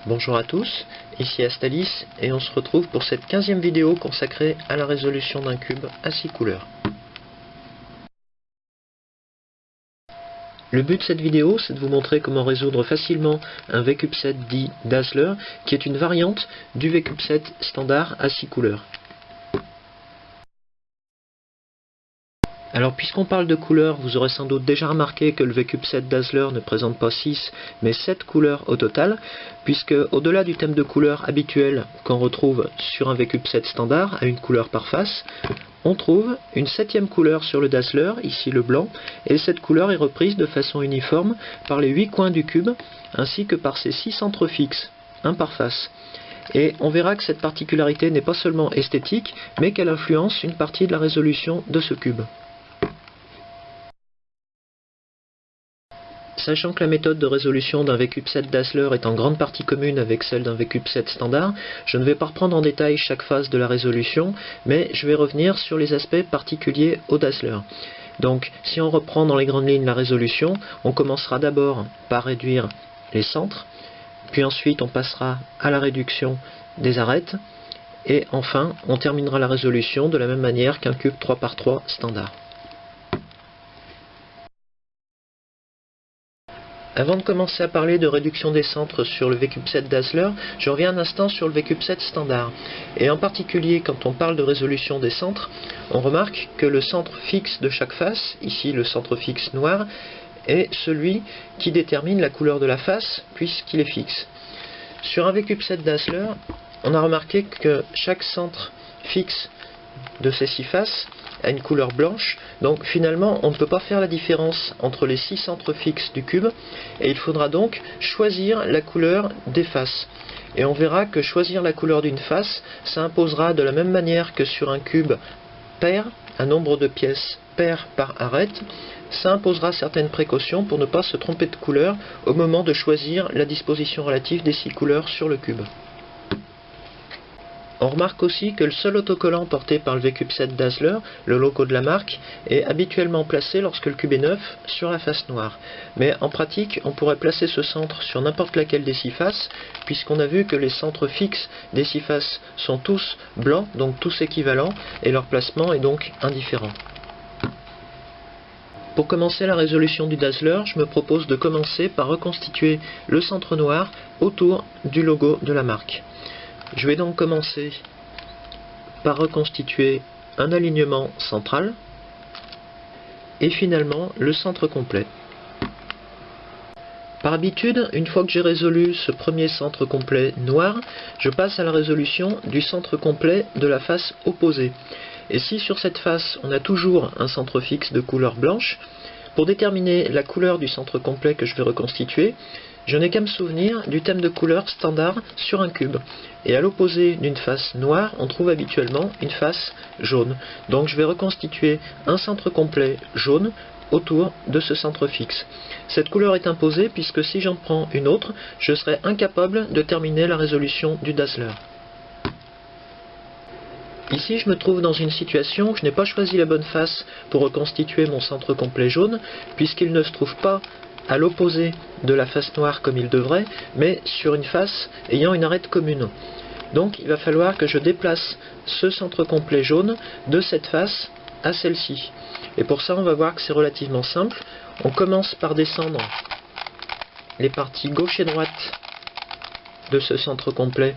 Bonjour à tous, ici Astalis et on se retrouve pour cette 15e vidéo consacrée à la résolution d'un cube à 6 couleurs. Le but de cette vidéo, c'est de vous montrer comment résoudre facilement un VCubeSet dit Dazzler, qui est une variante du VCubeSet standard à 6 couleurs. Alors puisqu'on parle de couleurs, vous aurez sans doute déjà remarqué que le VCubeSet Dazzler ne présente pas 6 mais 7 couleurs au total, puisque au-delà du thème de couleurs habituel qu'on retrouve sur un VCubeSet standard à une couleur par face, on trouve une 7e couleur sur le Dazzler, ici le blanc, et cette couleur est reprise de façon uniforme par les 8 coins du cube, ainsi que par ses 6 centres fixes, un par face. Et on verra que cette particularité n'est pas seulement esthétique, mais qu'elle influence une partie de la résolution de ce cube. Sachant que la méthode de résolution d'un VCubeSet Dazzler est en grande partie commune avec celle d'un VCubeSet standard, je ne vais pas reprendre en détail chaque phase de la résolution, mais je vais revenir sur les aspects particuliers au Dazzler. Donc, si on reprend dans les grandes lignes la résolution, on commencera d'abord par réduire les centres, puis ensuite on passera à la réduction des arêtes, et enfin on terminera la résolution de la même manière qu'un cube 3×3 standard. Avant de commencer à parler de réduction des centres sur le VCubeSet Dazzler, je reviens un instant sur le VCubeSet standard. Et en particulier, quand on parle de résolution des centres, on remarque que le centre fixe de chaque face, ici le centre fixe noir, est celui qui détermine la couleur de la face, puisqu'il est fixe. Sur un VCubeSet Dazzler, on a remarqué que chaque centre fixe de ces 6 faces a une couleur blanche, donc finalement on ne peut pas faire la différence entre les 6 centres fixes du cube, et il faudra donc choisir la couleur des faces. Et on verra que choisir la couleur d'une face, ça imposera de la même manière que sur un cube pair, un nombre de pièces pair par arête, ça imposera certaines précautions pour ne pas se tromper de couleur au moment de choisir la disposition relative des 6 couleurs sur le cube. On remarque aussi que le seul autocollant porté par le VCubeSet Dazzler, le logo de la marque, est habituellement placé lorsque le cube est neuf sur la face noire. Mais en pratique, on pourrait placer ce centre sur n'importe laquelle des 6 faces, puisqu'on a vu que les centres fixes des 6 faces sont tous blancs, donc tous équivalents, et leur placement est donc indifférent. Pour commencer la résolution du Dazzler, je me propose de commencer par reconstituer le centre noir autour du logo de la marque. Je vais donc commencer par reconstituer un alignement central et finalement le centre complet. Par habitude, une fois que j'ai résolu ce premier centre complet noir, je passe à la résolution du centre complet de la face opposée. Et si sur cette face on a toujours un centre fixe de couleur blanche, pour déterminer la couleur du centre complet que je vais reconstituer, je n'ai qu'à me souvenir du thème de couleur standard sur un cube. Et à l'opposé d'une face noire, on trouve habituellement une face jaune. Donc je vais reconstituer un centre complet jaune autour de ce centre fixe. Cette couleur est imposée puisque si j'en prends une autre, je serai incapable de terminer la résolution du Dazzler. Ici, je me trouve dans une situation où je n'ai pas choisi la bonne face pour reconstituer mon centre complet jaune, puisqu'il ne se trouve pas à l'opposé de la face noire comme il devrait, mais sur une face ayant une arête commune. Donc il va falloir que je déplace ce centre complet jaune de cette face à celle-ci. Et pour ça on va voir que c'est relativement simple. On commence par descendre les parties gauche et droite de ce centre complet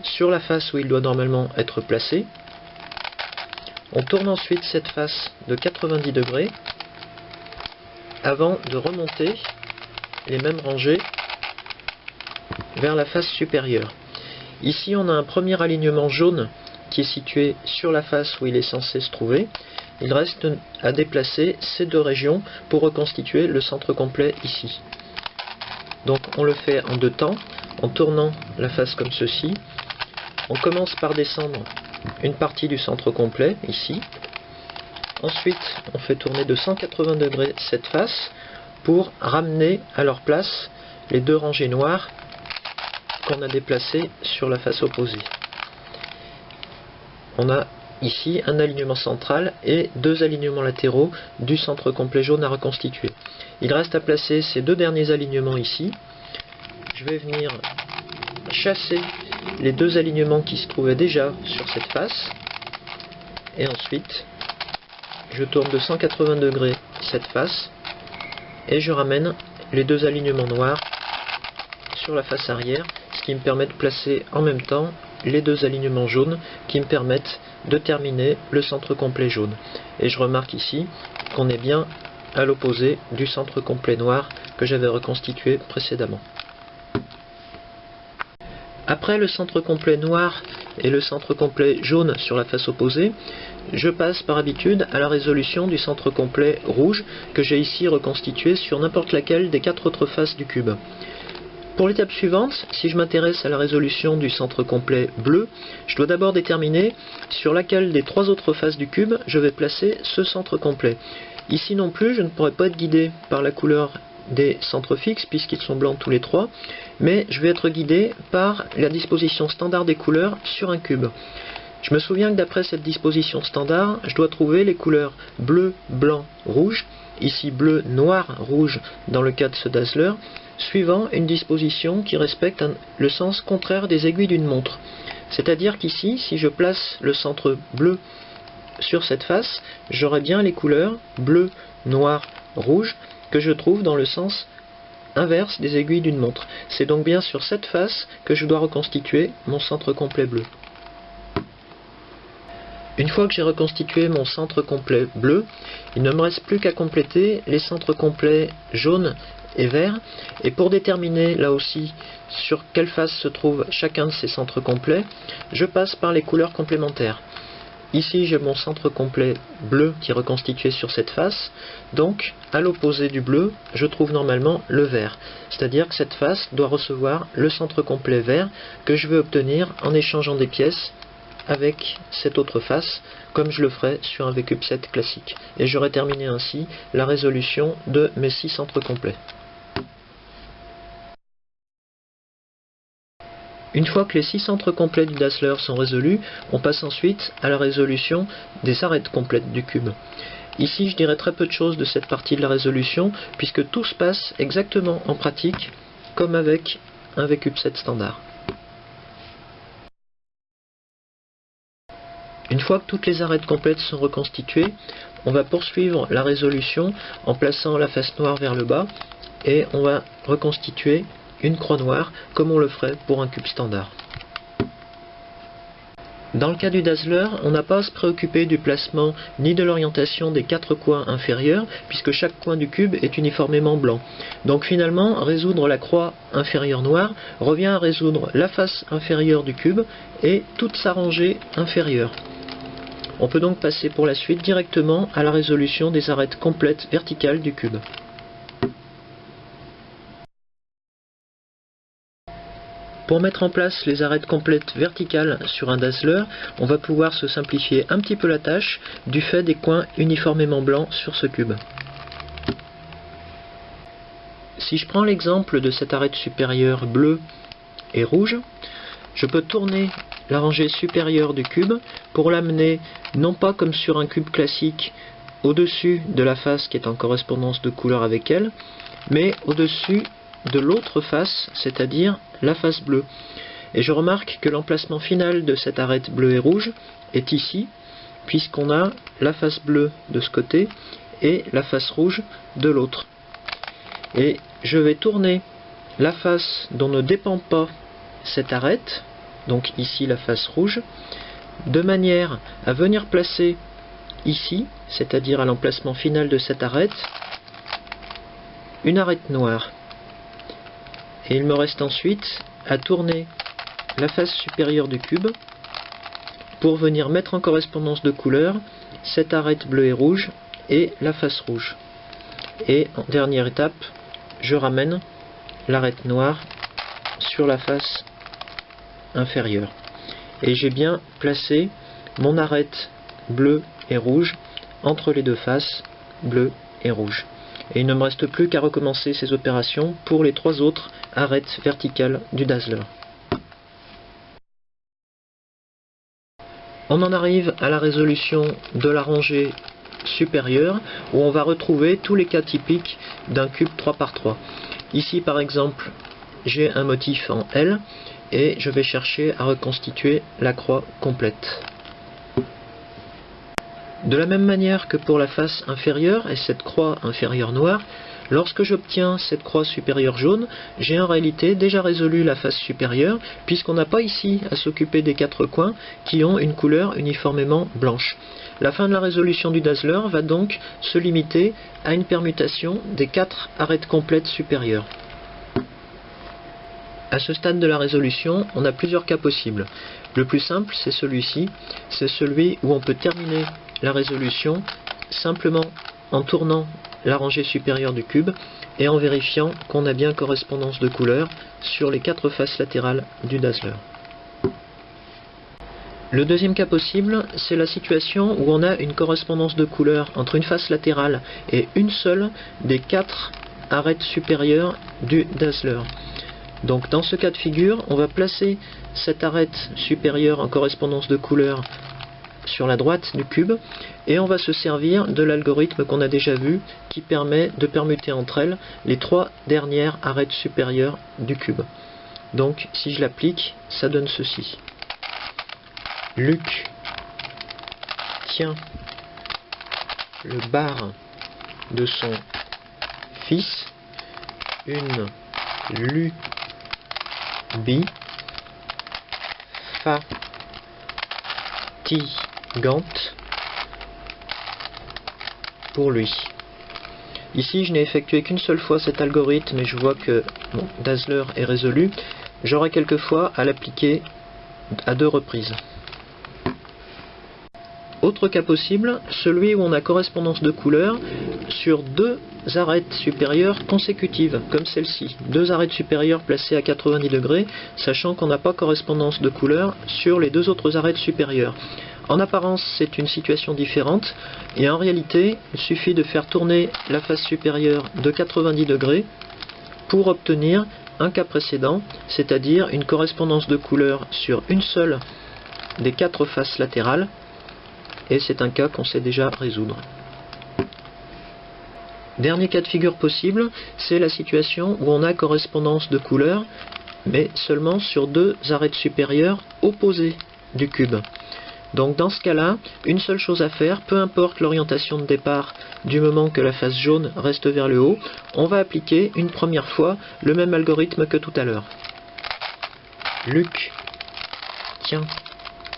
sur la face où il doit normalement être placé. On tourne ensuite cette face de 90 degrés avant de remonter les mêmes rangées vers la face supérieure. Ici on a un premier alignement jaune qui est situé sur la face où il est censé se trouver. Il reste à déplacer ces deux régions pour reconstituer le centre complet ici. Donc on le fait en deux temps, en tournant la face comme ceci. On commence par descendre une partie du centre complet ici. Ensuite, on fait tourner de 180 degrés cette face pour ramener à leur place les deux rangées noires qu'on a déplacées sur la face opposée. On a ici un alignement central et deux alignements latéraux du centre complet jaune à reconstituer. Il reste à placer ces deux derniers alignements ici. Je vais venir chasser les deux alignements qui se trouvaient déjà sur cette face. Et ensuite, je tourne de 180 degrés cette face et je ramène les deux alignements noirs sur la face arrière, ce qui me permet de placer en même temps les deux alignements jaunes qui me permettent de terminer le centre complet jaune. Et je remarque ici qu'on est bien à l'opposé du centre complet noir que j'avais reconstitué précédemment. Après le centre complet noir et le centre complet jaune sur la face opposée, je passe par habitude à la résolution du centre complet rouge que j'ai ici reconstitué sur n'importe laquelle des quatre autres faces du cube. Pour l'étape suivante, si je m'intéresse à la résolution du centre complet bleu, je dois d'abord déterminer sur laquelle des trois autres faces du cube je vais placer ce centre complet. Ici non plus, je ne pourrai pas être guidé par la couleur des centres fixes puisqu'ils sont blancs tous les trois, mais je vais être guidé par la disposition standard des couleurs sur un cube. Je me souviens que d'après cette disposition standard, je dois trouver les couleurs bleu, blanc, rouge, ici bleu, noir, rouge dans le cas de ce Dazzler, suivant une disposition qui respecte le sens contraire des aiguilles d'une montre. C'est-à-dire qu'ici, si je place le centre bleu sur cette face, j'aurai bien les couleurs bleu, noir, rouge que je trouve dans le sens inverse des aiguilles d'une montre. C'est donc bien sur cette face que je dois reconstituer mon centre complet bleu. Une fois que j'ai reconstitué mon centre complet bleu, il ne me reste plus qu'à compléter les centres complets jaune et vert, et pour déterminer là aussi sur quelle face se trouve chacun de ces centres complets, je passe par les couleurs complémentaires. Ici j'ai mon centre complet bleu qui est reconstitué sur cette face, donc à l'opposé du bleu, je trouve normalement le vert, c'est-à-dire que cette face doit recevoir le centre complet vert que je vais obtenir en échangeant des pièces avec cette autre face, comme je le ferai sur un VCUPSET classique. Et j'aurai terminé ainsi la résolution de mes 6 centres complets. Une fois que les 6 centres complets du Dazzler sont résolus, on passe ensuite à la résolution des arêtes complètes du cube. Ici, je dirai très peu de choses de cette partie de la résolution, puisque tout se passe exactement en pratique, comme avec un VCUPSET standard. Une fois que toutes les arêtes complètes sont reconstituées, on va poursuivre la résolution en plaçant la face noire vers le bas et on va reconstituer une croix noire comme on le ferait pour un cube standard. Dans le cas du Dazzler, on n'a pas à se préoccuper du placement ni de l'orientation des 4 coins inférieurs puisque chaque coin du cube est uniformément blanc. Donc finalement, résoudre la croix inférieure noire revient à résoudre la face inférieure du cube et toute sa rangée inférieure. On peut donc passer pour la suite directement à la résolution des arêtes complètes verticales du cube. Pour mettre en place les arêtes complètes verticales sur un Dazzler, on va pouvoir se simplifier un petit peu la tâche du fait des coins uniformément blancs sur ce cube. Si je prends l'exemple de cette arête supérieure bleue et rouge, je peux tourner la rangée supérieure du cube pour l'amener non pas comme sur un cube classique au-dessus de la face qui est en correspondance de couleur avec elle, mais au-dessus de l'autre face, c'est-à-dire la face bleue. Et je remarque que l'emplacement final de cette arête bleue et rouge est ici, puisqu'on a la face bleue de ce côté et la face rouge de l'autre. Et je vais tourner la face dont ne dépend pas cette arête, donc ici la face rouge, de manière à venir placer ici, c'est-à-dire à l'emplacement final de cette arête, une arête noire. Et il me reste ensuite à tourner la face supérieure du cube pour venir mettre en correspondance de couleur cette arête bleue et rouge et la face rouge. Et en dernière étape, je ramène l'arête noire sur la face inférieure. Et j'ai bien placé mon arête bleue et rouge entre les deux faces bleu et rouge. Et il ne me reste plus qu'à recommencer ces opérations pour les 3 autres arêtes verticales du Dazzler. On en arrive à la résolution de la rangée supérieure où on va retrouver tous les cas typiques d'un cube 3 par 3. Ici par exemple j'ai un motif en L et je vais chercher à reconstituer la croix complète. De la même manière que pour la face inférieure et cette croix inférieure noire, lorsque j'obtiens cette croix supérieure jaune, j'ai en réalité déjà résolu la face supérieure, puisqu'on n'a pas ici à s'occuper des quatre coins qui ont une couleur uniformément blanche. La fin de la résolution du Dazzler va donc se limiter à une permutation des 4 arêtes complètes supérieures. À ce stade de la résolution, on a plusieurs cas possibles. Le plus simple, c'est celui-ci, c'est celui où on peut terminer la résolution simplement en tournant la rangée supérieure du cube et en vérifiant qu'on a bien correspondance de couleurs sur les 4 faces latérales du Dazzler. Le deuxième cas possible, c'est la situation où on a une correspondance de couleurs entre une face latérale et une seule des 4 arêtes supérieures du Dazzler. Donc dans ce cas de figure, on va placer cette arête supérieure en correspondance de couleurs sur la droite du cube et on va se servir de l'algorithme qu'on a déjà vu qui permet de permuter entre elles les 3 dernières arêtes supérieures du cube. Donc si je l'applique, ça donne ceci. Luc tient le bar de son fils, une lubie fatigante pour lui. Ici, je n'ai effectué qu'une seule fois cet algorithme et je vois que mon Dazzler est résolu. J'aurai quelquefois à l'appliquer à 2 reprises. Autre cas possible, celui où on a correspondance de couleurs sur 2 arêtes supérieures consécutives, comme celle-ci. 2 arêtes supérieures placées à 90 degrés, sachant qu'on n'a pas correspondance de couleurs sur les 2 autres arêtes supérieures. En apparence, c'est une situation différente, et en réalité, il suffit de faire tourner la face supérieure de 90 degrés pour obtenir un cas précédent, c'est-à-dire une correspondance de couleurs sur une seule des 4 faces latérales, et c'est un cas qu'on sait déjà résoudre. Dernier cas de figure possible, c'est la situation où on a correspondance de couleurs, mais seulement sur 2 arêtes supérieures opposées du cube. Donc dans ce cas-là, une seule chose à faire, peu importe l'orientation de départ, du moment que la face jaune reste vers le haut, on va appliquer une première fois le même algorithme que tout à l'heure. Luc tient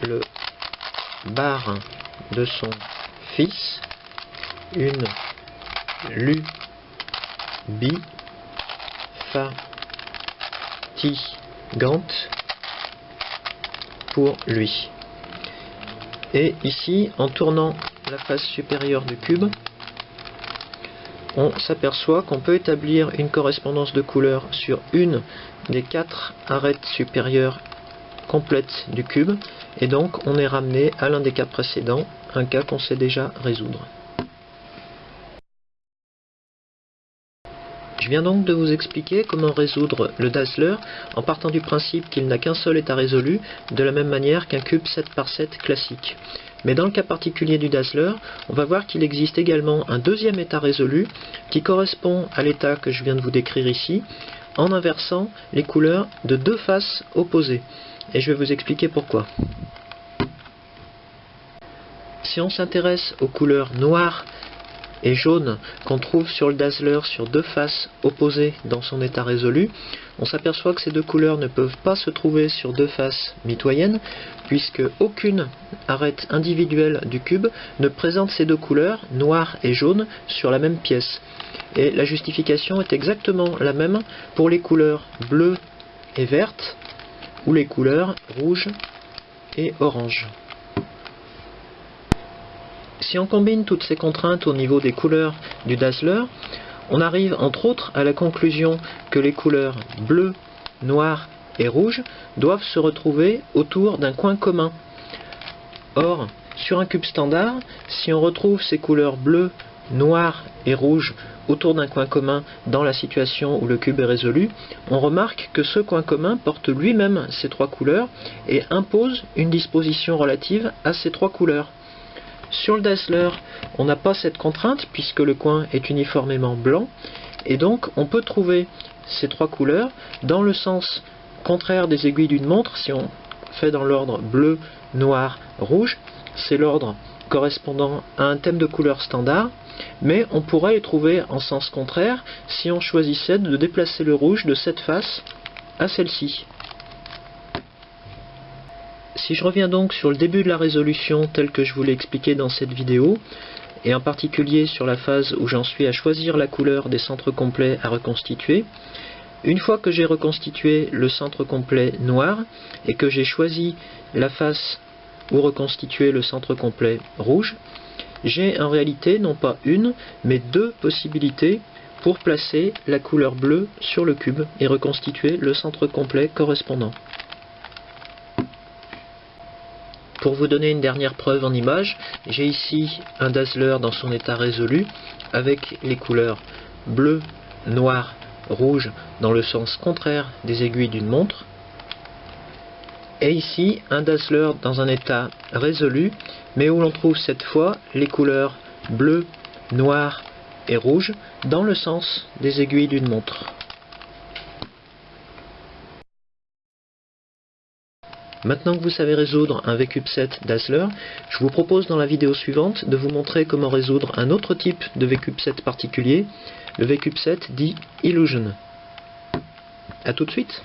le bar de son fils, une lubie fatigante pour lui. Et ici, en tournant la face supérieure du cube, on s'aperçoit qu'on peut établir une correspondance de couleurs sur une des 4 arêtes supérieures complètes du cube, et donc on est ramené à l'un des cas précédents, un cas qu'on sait déjà résoudre. Je viens donc de vous expliquer comment résoudre le Dazzler en partant du principe qu'il n'a qu'un seul état résolu, de la même manière qu'un cube 7 par 7 classique. Mais dans le cas particulier du Dazzler, on va voir qu'il existe également un deuxième état résolu qui correspond à l'état que je viens de vous décrire ici, en inversant les couleurs de 2 faces opposées. Et je vais vous expliquer pourquoi. Si on s'intéresse aux couleurs noires et jaune qu'on trouve sur le Dazzler sur 2 faces opposées dans son état résolu, on s'aperçoit que ces 2 couleurs ne peuvent pas se trouver sur 2 faces mitoyennes, puisque aucune arête individuelle du cube ne présente ces 2 couleurs, noir et jaune, sur la même pièce. Et la justification est exactement la même pour les couleurs bleues et vertes, ou les couleurs rouge et orange. Si on combine toutes ces contraintes au niveau des couleurs du Dazzler, on arrive entre autres à la conclusion que les couleurs bleu, noir et rouge doivent se retrouver autour d'un coin commun. Or, sur un cube standard, si on retrouve ces couleurs bleu, noir et rouge autour d'un coin commun dans la situation où le cube est résolu, on remarque que ce coin commun porte lui-même ces 3 couleurs et impose une disposition relative à ces 3 couleurs. Sur le Dazzler, on n'a pas cette contrainte puisque le coin est uniformément blanc, et donc on peut trouver ces 3 couleurs dans le sens contraire des aiguilles d'une montre, si on fait dans l'ordre bleu, noir, rouge, c'est l'ordre correspondant à un thème de couleur standard, mais on pourrait les trouver en sens contraire si on choisissait de déplacer le rouge de cette face à celle-ci. Si je reviens donc sur le début de la résolution tel que je vous l'ai expliqué dans cette vidéo, et en particulier sur la phase où j'en suis à choisir la couleur des centres complets à reconstituer, une fois que j'ai reconstitué le centre complet noir et que j'ai choisi la face où reconstituer le centre complet rouge, j'ai en réalité non pas une, mais deux possibilités pour placer la couleur bleue sur le cube et reconstituer le centre complet correspondant. Pour vous donner une dernière preuve en image, j'ai ici un Dazzler dans son état résolu avec les couleurs bleu, noir, rouge dans le sens contraire des aiguilles d'une montre. Et ici un Dazzler dans un état résolu, mais où l'on trouve cette fois les couleurs bleu, noir et rouge dans le sens des aiguilles d'une montre. Maintenant que vous savez résoudre un VCUPSET Dazzler, je vous propose dans la vidéo suivante de vous montrer comment résoudre un autre type de VCUPSET particulier, le VCUPSET dit Illusion. A tout de suite.